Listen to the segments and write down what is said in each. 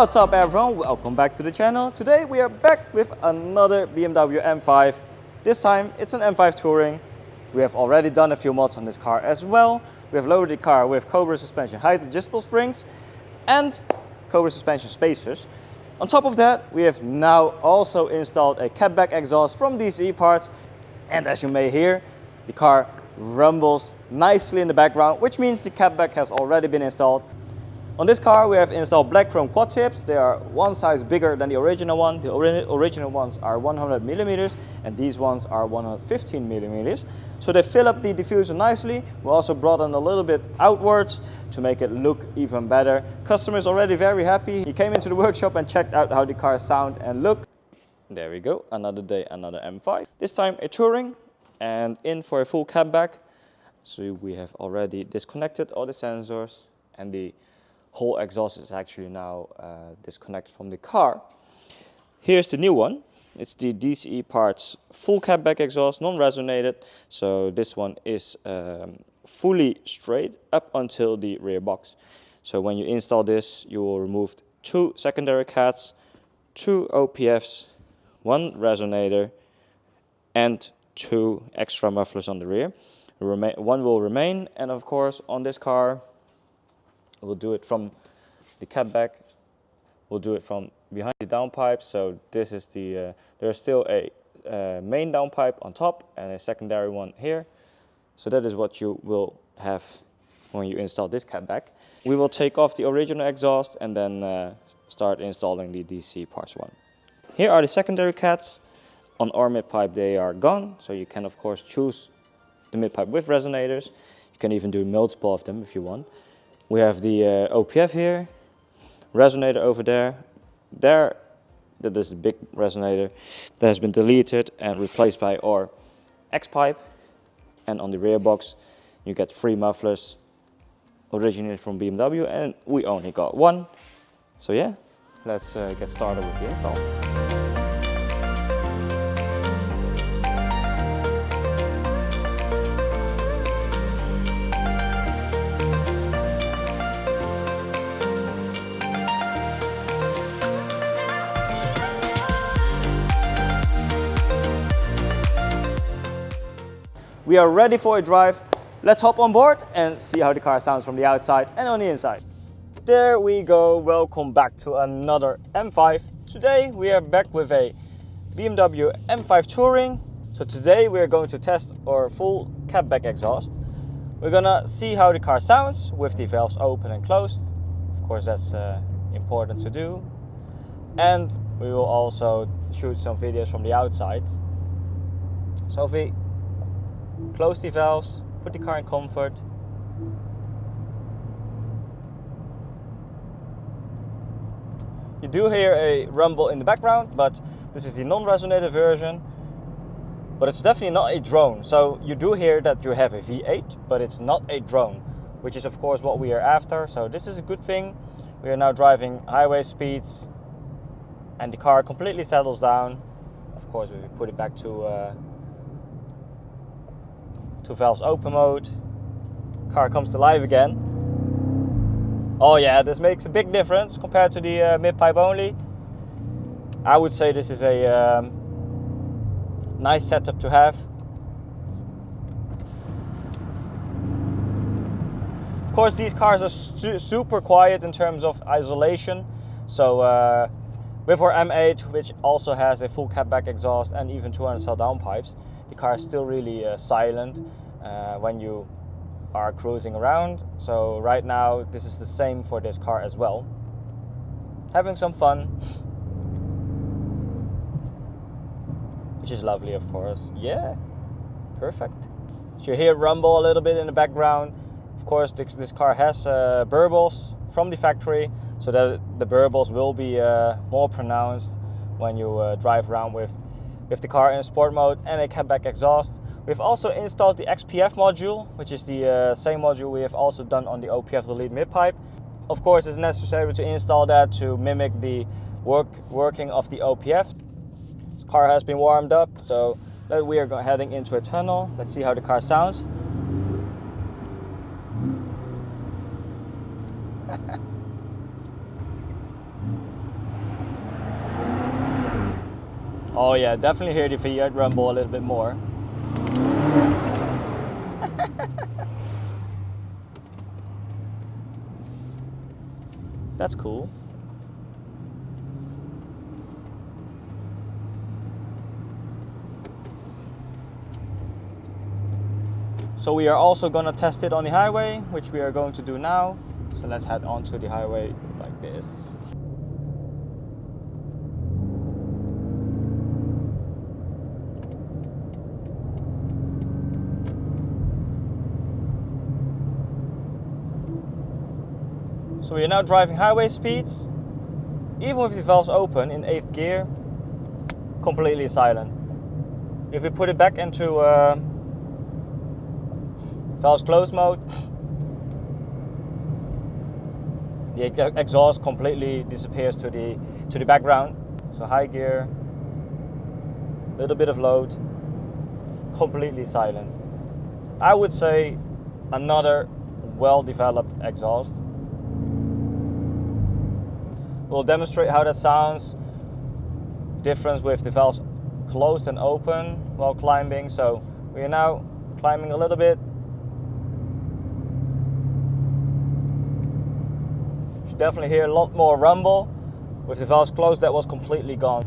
What's up everyone, welcome back to the channel. Today we are back with another BMW M5. This time it's an M5 Touring. We have already done a few mods on this car as well. We have loaded the car with Cobra suspension height adjustable springs and Cobra suspension spacers. On top of that, we have now also installed a Catback exhaust from DCE parts. And as you may hear, the car rumbles nicely in the background, which means the Catback has already been installed. On this car we have installed black chrome quad tips. They are one size bigger than the original one. The original ones are 100 millimeters and these ones are 115 millimeters. So they fill up the diffuser nicely. We also brought them a little bit outwards to make it look even better. Customer is already very happy. He came into the workshop and checked out how the cars sound and look. There we go, another day, another M5. This time a Touring and in for a full Catback. So we have already disconnected all the sensors and the whole exhaust is actually now disconnected from the car. Here's the new one. It's the DCE parts full Catback exhaust, non-resonated. So this one is fully straight up until the rear box. So when you install this, you will remove 2 secondary cats, 2 OPFs, 1 resonator, and 2 extra mufflers on the rear. One will remain, and of course on this car, we'll do it from the Catback, we'll do it from behind the downpipe. So this is the, there's still a main downpipe on top and a secondary one here. So that is what you will have when you install this Catback. We will take off the original exhaust and then start installing the DC parts one. Here are the secondary cats. On our mid-pipe they are gone, so you can of course choose the mid-pipe with resonators. You can even do multiple of them if you want. We have the OPF here, resonator over there. That is the big resonator that has been deleted and replaced by our X-pipe. And on the rear box, you get 3 mufflers, originated from BMW, and we only got 1. So yeah, let's get started with the install. We are ready for a drive. Let's hop on board and see how the car sounds from the outside and on the inside. There we go, welcome back to another M5. Today we are back with a BMW M5 Touring. So today we are going to test our full Catback exhaust. We're gonna see how the car sounds with the valves open and closed. Of course that's important to do. And we will also shoot some videos from the outside. Sophie, close the valves, put the car in comfort. You do hear a rumble in the background, but this is the non-resonated version. But it's definitely not a drone. So you do hear that you have a V8, but it's not a drone, which is of course what we are after. So this is a good thing. We are now driving highway speeds and the car completely settles down. Of course, if we put it back to valves open mode, car comes to life again. Oh yeah, this makes a big difference compared to the mid-pipe only. I would say this is a nice setup to have. Of course these cars are super quiet in terms of isolation. So with our M8, which also has a full Catback exhaust and even 200 cell downpipes, the car is still really silent when you are cruising around. So right now this is the same for this car as well. Having some fun, which is lovely of course. Yeah, perfect. So you hear rumble a little bit in the background. Of course this car has burbles from the factory, so that the burbles will be more pronounced when you drive around with the car in sport mode and a Catback exhaust. We've also installed the XPF module, which is the same module we have also done on the OPF Delete mid-pipe. Of course it's necessary to install that to mimic the working of the OPF. This car has been warmed up, so we are heading into a tunnel. Let's see how the car sounds. Oh yeah, definitely hear the V8 rumble a little bit more. That's cool. So we are also going to test it on the highway, which we are going to do now. So let's head onto the highway like this. So we are now driving highway speeds, even with the valves open in 8th gear, completely silent. If we put it back into valves closed mode, the exhaust completely disappears to the background. So high gear, little bit of load, completely silent. I would say another well-developed exhaust. We'll demonstrate how that sounds, difference with the valves closed and open while climbing. So we are now climbing a little bit. You should definitely hear a lot more rumble. With the valves closed, that was completely gone.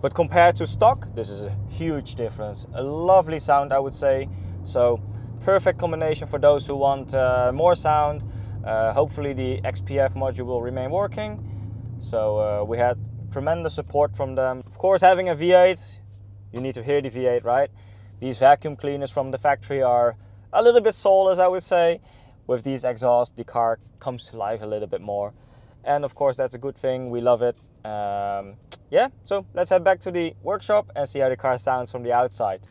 But compared to stock, this is a huge difference. A lovely sound, I would say. So perfect combination for those who want more sound. Hopefully the XPF module will remain working. So we had tremendous support from them. Of course, having a V8, you need to hear the V8, right? These vacuum cleaners from the factory are a little bit soulless, I would say. With these exhausts, the car comes to life a little bit more. And of course, that's a good thing. We love it. Yeah, so let's head back to the workshop and see how the car sounds from the outside.